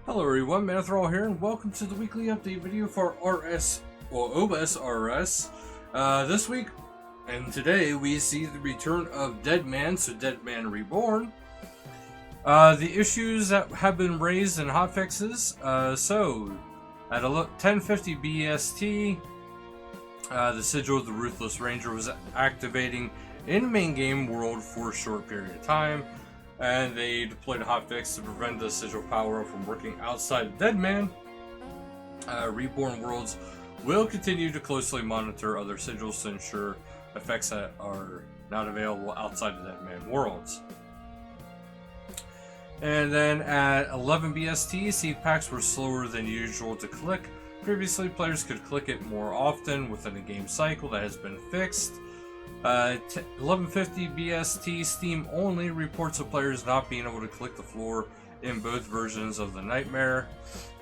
Hello everyone, Manithral here, and welcome to the weekly update video for OSRS. This week and today we see the return of Deadman, so Deadman Reborn. The issues that have been raised in hotfixes. So at 10:50 BST, the sigil of the Ruthless Ranger was activating in the main game world for a short period of time. And they deployed a hotfix to prevent the sigil power from working outside of Deadman. Reborn worlds will continue to closely monitor other sigils to ensure effects that are not available outside of Deadman worlds. And then at 11 BST, seed packs were slower than usual to click. Previously, players could click it more often within a game cycle. That has been fixed. 11:50 BST Steam only reports of players not being able to click the floor in both versions of the Nightmare.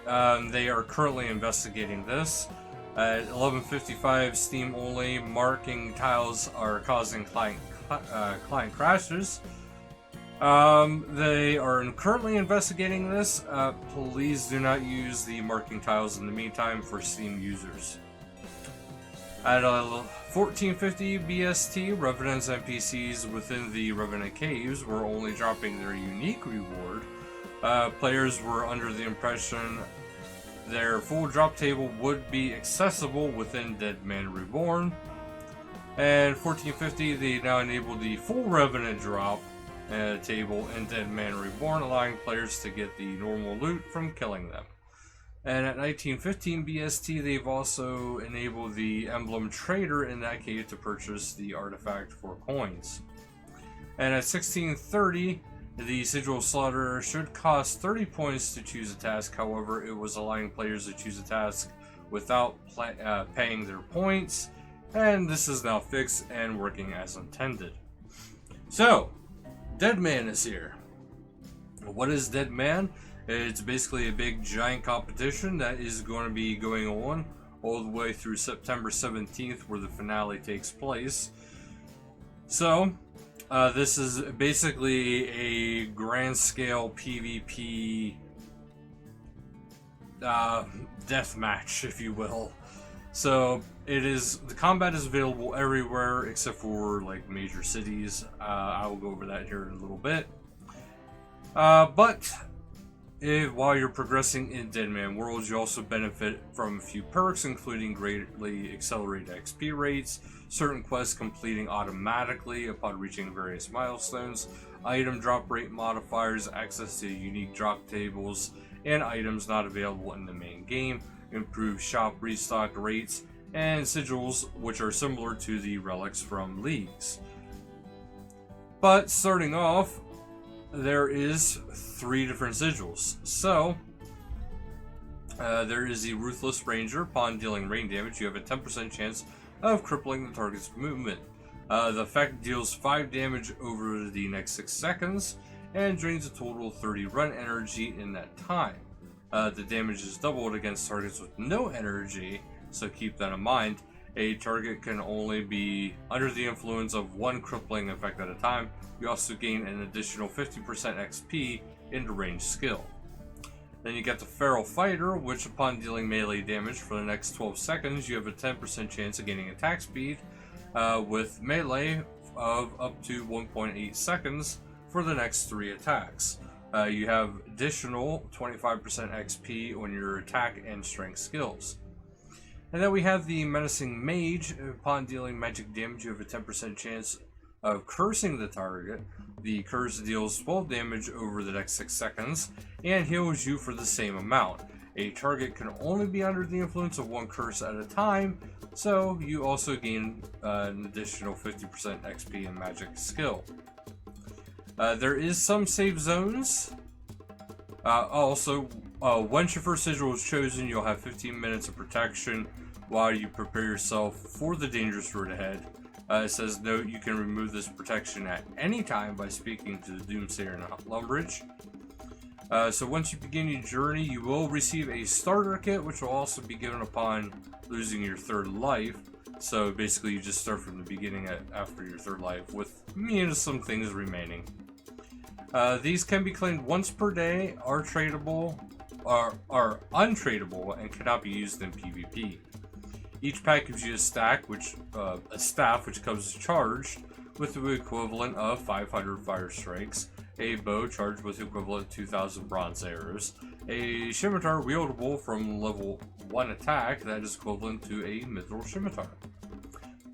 They are currently investigating this. At 11:55 Steam only, marking tiles are causing client crashes. They are currently investigating this. Please do not use the marking tiles in the meantime for Steam users. At 14:50 BST, Revenants NPCs within the Revenant Caves were only dropping their unique reward. Players were under the impression their full drop table would be accessible within Deadman Reborn. And 14:50, they now enable the full Revenant drop table in Deadman Reborn, allowing players to get the normal loot from killing them. And at 19:15 BST, they've also enabled the Emblem Trainer in that cave to purchase the artifact for coins. And at 16:30, the Sigil Slaughter should cost 30 points to choose a task. However, it was allowing players to choose a task without paying their points. And this is now fixed and working as intended. So, Deadman is here. What is Deadman? It's basically a big giant competition that is going to be going on all the way through September 17th, where the finale takes place. So, this is basically a grand scale PvP death match, if you will. So, the combat is available everywhere except for like major cities. I will go over that here in a little bit. While you're progressing in Deadman worlds, you also benefit from a few perks, including greatly accelerated XP rates, certain quests completing automatically upon reaching various milestones, item drop rate modifiers, access to unique drop tables, and items not available in the main game, improved shop restock rates, and sigils which are similar to the relics from leagues. But starting off, there is 3 different sigils. So, there is the Ruthless Ranger. Upon dealing rain damage, you have a 10% chance of crippling the target's movement. The effect deals 5 damage over the next 6 seconds and drains a total of 30 run energy in that time. The damage is doubled against targets with no energy, so keep that in mind. A target can only be under the influence of 1 crippling effect at a time. You also gain an additional 50% XP in the ranged skill. Then you get the Feral Fighter, which upon dealing melee damage for the next 12 seconds, you have a 10% chance of gaining attack speed with melee of up to 1.8 seconds for the next 3 attacks. You have additional 25% XP on your attack and strength skills. And then we have the Menacing Mage. Upon dealing magic damage, you have a 10% chance of cursing the target. The curse deals 12 damage over the next 6 seconds and heals you for the same amount. A target can only be under the influence of 1 curse at a time, so you also gain an additional 50% XP in magic skill. There is some save zones. Once your first sigil is chosen, you'll have 15 minutes of protection while you prepare yourself for the dangerous road ahead. It says, note, you can remove this protection at any time by speaking to the Doomsayer in Lumbridge. So once you begin your journey, you will receive a starter kit, which will also be given upon losing your 3rd life. So basically, you just start from the beginning after your 3rd life, with some things remaining. These can be claimed once per day, are tradable, are untradeable and cannot be used in PvP. Each pack gives you a staff which comes charged with the equivalent of 500 fire strikes, a bow charged with the equivalent of 2,000 bronze arrows, a scimitar wieldable from level 1 attack that is equivalent to a mithril scimitar.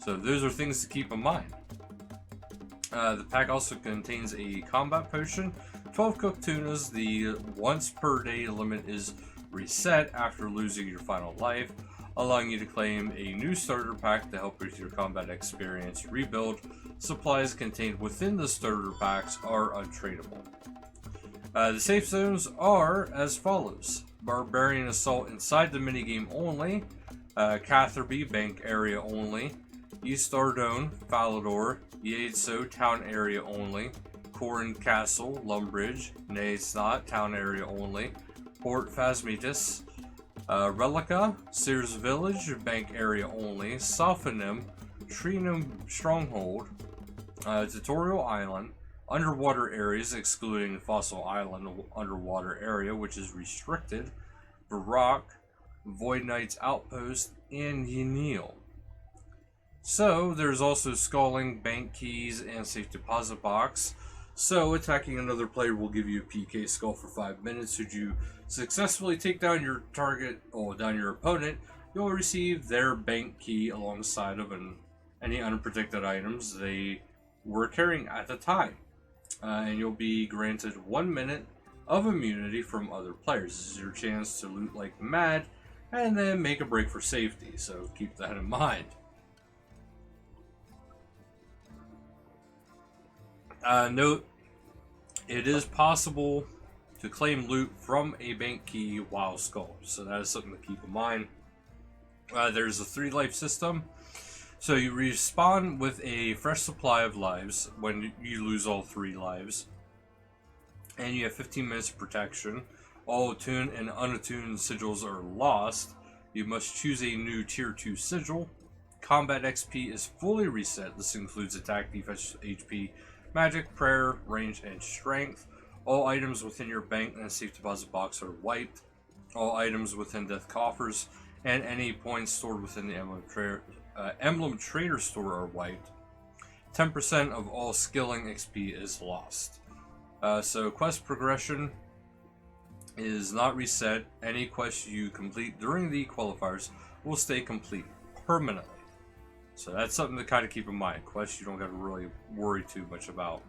So those are things to keep in mind. The pack also contains a combat potion, 12 cooked tunas. The once per day limit is reset after losing your final life, allowing you to claim a new starter pack to help with your combat experience rebuild. Supplies contained within the starter packs are untradeable. The safe zones are as follows: Barbarian Assault inside the minigame only, Catherby Bank area only, East Ardone, Falador, Yeadso Town area only, Corrin Castle, Lumbridge, Naysnot Town area only, Port Phasmitis, Relica, Sears Village, Bank area only, Sophonim, Trinum Stronghold, Tutorial Island, underwater areas excluding Fossil Island underwater area, which is restricted, Barak, Void Knight's Outpost, and Yenil. So there's also Sculling, Bank Keys, and Safe Deposit Box. So attacking another player will give you a PK skull for 5 minutes. Should you successfully take down your target or down your opponent, you'll receive their bank key alongside of any unprotected items they were carrying at the time. And you'll be granted 1 minute of immunity from other players. This is your chance to loot like mad and then make a break for safety, so keep that in mind. Note, it is possible to claim loot from a bank key while skull, so that is something to keep in mind. There's a 3 life system, so you respawn with a fresh supply of lives when you lose all 3 lives, and you have 15 minutes of protection. All attuned and unattuned sigils are lost. You must choose a new tier 2 sigil. Combat XP is fully reset. This includes attack, defense, HP, magic, prayer, range, and strength. All items within your bank and safe deposit box are wiped. All items within death coffers and any points stored within the Emblem Trainer store are wiped. 10% of all skilling XP is lost. So quest progression is not reset. Any quest you complete during the qualifiers will stay complete permanently. So that's something to kind of keep in mind. Quests you don't got to really worry too much about.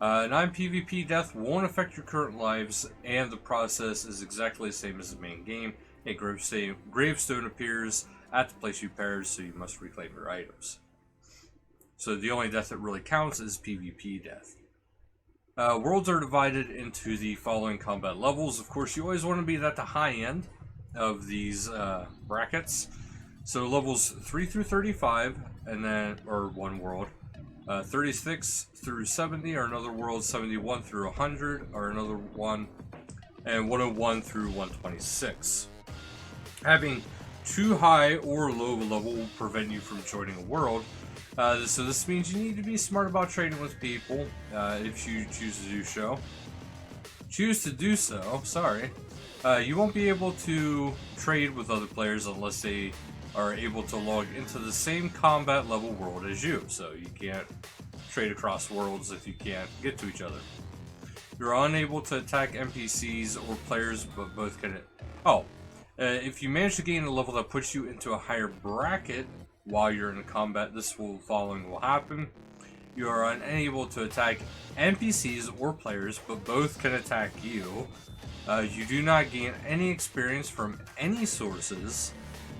Non-PvP death won't affect your current lives, and the process is exactly the same as the main game. A gravestone appears at the place you perished, so you must reclaim your items. So the only death that really counts is PvP death. Worlds are divided into the following combat levels. Of course, you always want to be at the high end of these brackets. So levels 3 through 35, and then, or one world. 36 through 70 are another world. 71 through 100 are another one. And 101 through 126. Having too high or low level will prevent you from joining a world. So this means you need to be smart about trading with people if you choose to do so. You won't be able to trade with other players unless they are able to log into the same combat level world as you. So you can't trade across worlds if you can't get to each other. You're unable to attack NPCs or players, but both can. If you manage to gain a level that puts you into a higher bracket while you're in combat, following will happen. You are unable to attack NPCs or players, but both can attack you. You do not gain any experience from any sources,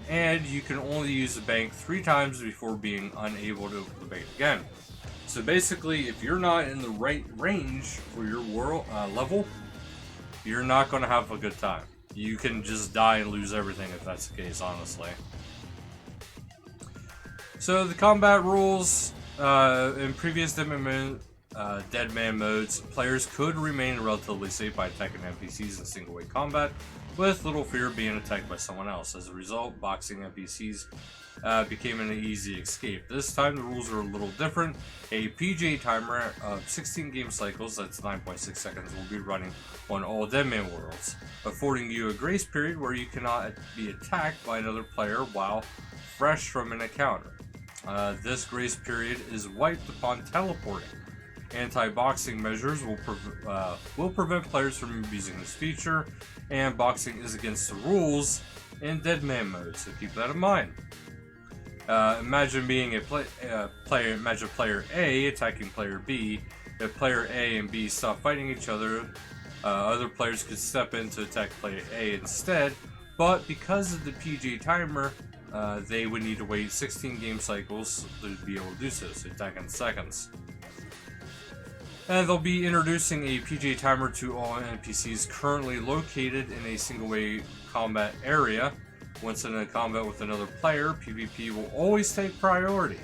and you can only use the bank 3 times before being unable to open the bank again. So basically, if you're not in the right range for your world level, you're not going to have a good time. You can just die and lose everything if that's the case, honestly. So the combat rules in previous Deadman modes, players could remain relatively safe by attacking NPCs in single-way combat, with little fear of being attacked by someone else. As a result, boxing NPCs became an easy escape. This time the rules are a little different. A PJ timer of 16 game cycles, that's 9.6 seconds, will be running on all Deadman worlds. affording you a grace period where you cannot be attacked by another player while fresh from an encounter. This grace period is wiped upon teleporting. Anti-boxing measures will prevent players from abusing this feature, and boxing is against the rules in Deadman mode, so keep that in mind. Imagine being player A attacking player B. If player A and B stop fighting each other, other players could step in to attack player A instead, but because of the PG timer, they would need to wait 16 game cycles to be able to do so, so attack in seconds. And they'll be introducing a PG timer to all NPCs currently located in a single-way combat area. Once in a combat with another player, PvP will always take priority.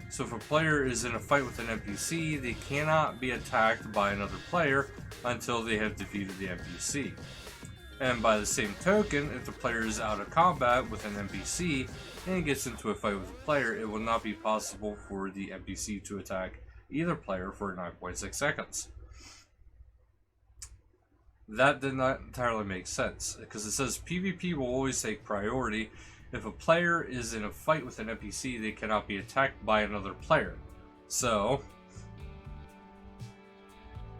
So if a player is in a fight with an NPC, they cannot be attacked by another player until they have defeated the NPC. And by the same token, if the player is out of combat with an NPC and gets into a fight with a player, it will not be possible for the NPC to attack either player for 9.6 seconds. That did not entirely make sense, because it says PvP will always take priority. If a player is in a fight with an NPC, they cannot be attacked by another player. So,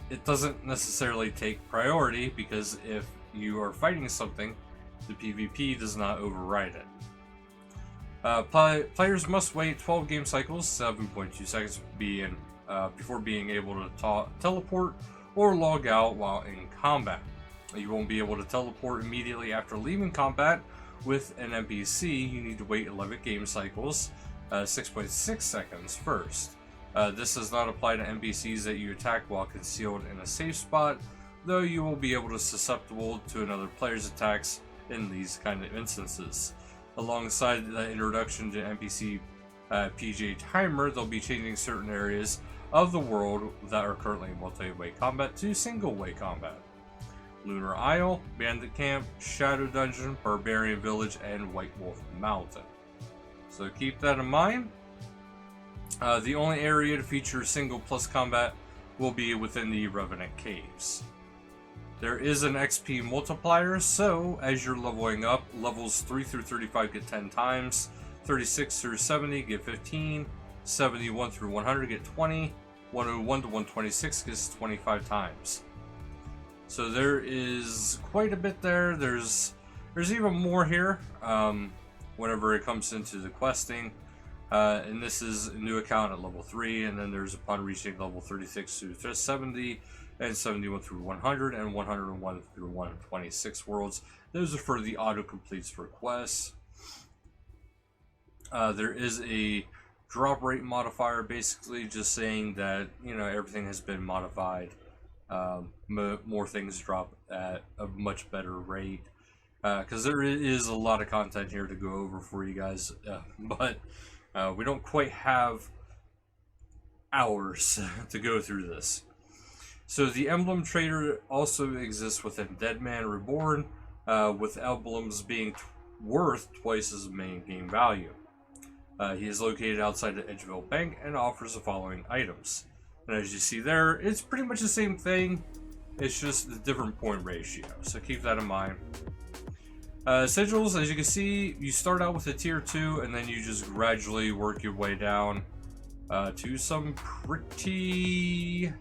it doesn't necessarily take priority, because if you are fighting something, the PvP does not override it. Players must wait 12 game cycles, 7.2 seconds before being able to teleport or log out while in combat. You won't be able to teleport immediately after leaving combat with an NPC. You need to wait 11 game cycles, 6.6 seconds first. This does not apply to NPCs that you attack while concealed in a safe spot, though you will be able to susceptible to another player's attacks in these kind of instances. Alongside the introduction to NPC PJ timer, they'll be changing certain areas of the world that are currently in multi-way combat to single-way combat. Lunar Isle, Bandit Camp, Shadow Dungeon, Barbarian Village, and White Wolf Mountain. So keep that in mind. The only area to feature single plus combat will be within the Revenant Caves. There is an XP multiplier, so as you're leveling up, levels 3 through 35 get 10 times, 36 through 70 get 15, 71 through 100 get 20, 101 to 126 gets 25 times. So there is quite a bit there. There's even more here whenever it comes into the questing. And this is a new account at level 3, and then there's upon reaching level 36 through 70, and 71 through 100, and 101 through 126 worlds. Those are for the auto-completes for quests. There is a drop rate modifier, basically just saying that, you know, everything has been modified. More things drop at a much better rate. Because there is a lot of content here to go over for you guys, but we don't quite have hours to go through this. So the Emblem Trainer also exists within Deadman Reborn, with emblems being worth twice as main game value. He is located outside the Edgeville Bank and offers the following items. And as you see there, it's pretty much the same thing, it's just a different point ratio, so keep that in mind. Sigils, as you can see, you start out with a tier 2 and then you just gradually work your way down to some pretty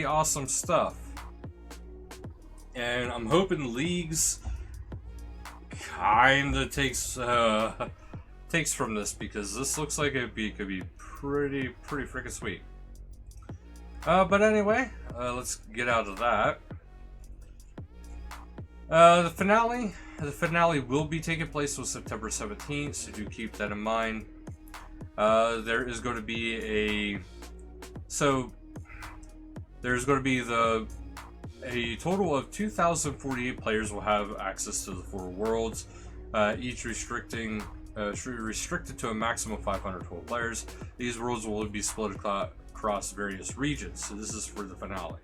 awesome stuff. And I'm hoping Leagues kinda takes from this, because this looks like it could be pretty freaking sweet. But anyway, let's get out of that. The finale will be taking place on September 17th, so do keep that in mind. There is going to be a total of 2,048 players will have access to the 4 worlds, each restricted to a maximum of 512 players. These worlds will be split across various regions, so this is for the finale.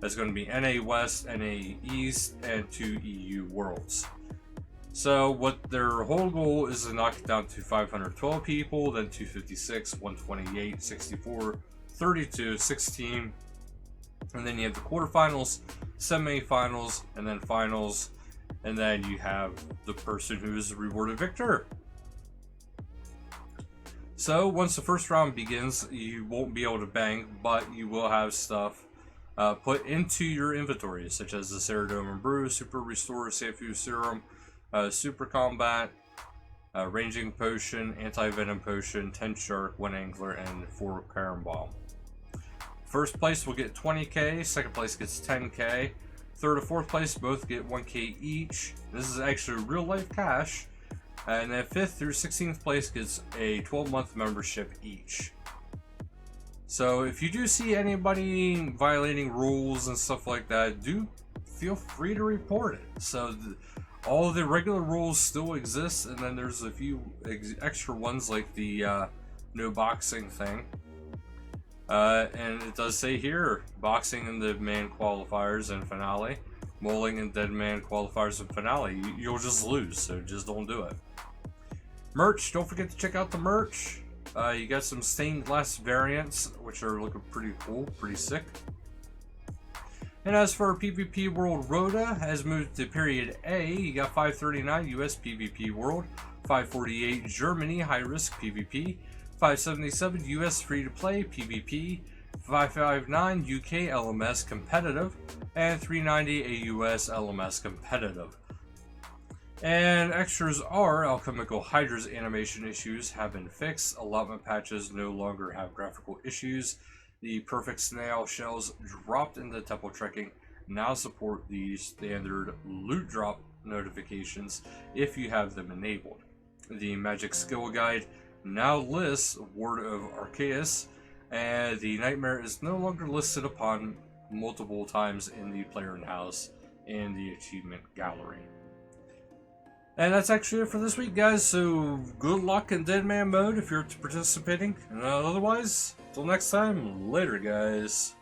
That's going to be NA West, NA East, and 2 EU worlds. So what their whole goal is to knock it down to 512 people, then 256, 128, 64, 32, 16, And then you have the quarterfinals, semifinals, and then finals. And then you have the person who is rewarded victor. So once the first round begins, you won't be able to bang, but you will have stuff put into your inventory, such as the Ceridome and Brew, Super Restore, Sanfu Serum, Super Combat, Ranging Potion, Anti-Venom Potion, 10 Shark, 1 Angler, and 4 Carom Bomb. First place will get 20k, second place gets 10k, third and fourth place both get 1k each. This is actually real life cash. And then 5th through 16th place gets a 12-month membership each. So if you do see anybody violating rules and stuff like that, do feel free to report it. So all of the regular rules still exist, and then there's a few extra ones like the no boxing thing. And it does say here, boxing in the man qualifiers and finale, bowling and Deadman qualifiers and finale. You'll just lose, so just don't do it. Merch, don't forget to check out the merch. You got some stained glass variants, which are looking pretty cool, pretty sick. And as for PvP World Rhoda, has moved to period A. You got 539 US PvP World, 548 Germany high risk PvP, 577 US free to play PvP, 559 UK LMS competitive, and 390 AUS LMS competitive. And extras are Alchemical Hydra's animation issues have been fixed, allotment patches no longer have graphical issues, the perfect snail shells dropped in the temple trekking now support the standard loot drop notifications if you have them enabled. The magic skill guide now lists Word of Arceus, and the nightmare is no longer listed upon multiple times in the player in house and the achievement gallery. And that's actually it for this week, guys. So good luck in Deadman mode if you're participating. And otherwise, until next time, later, guys.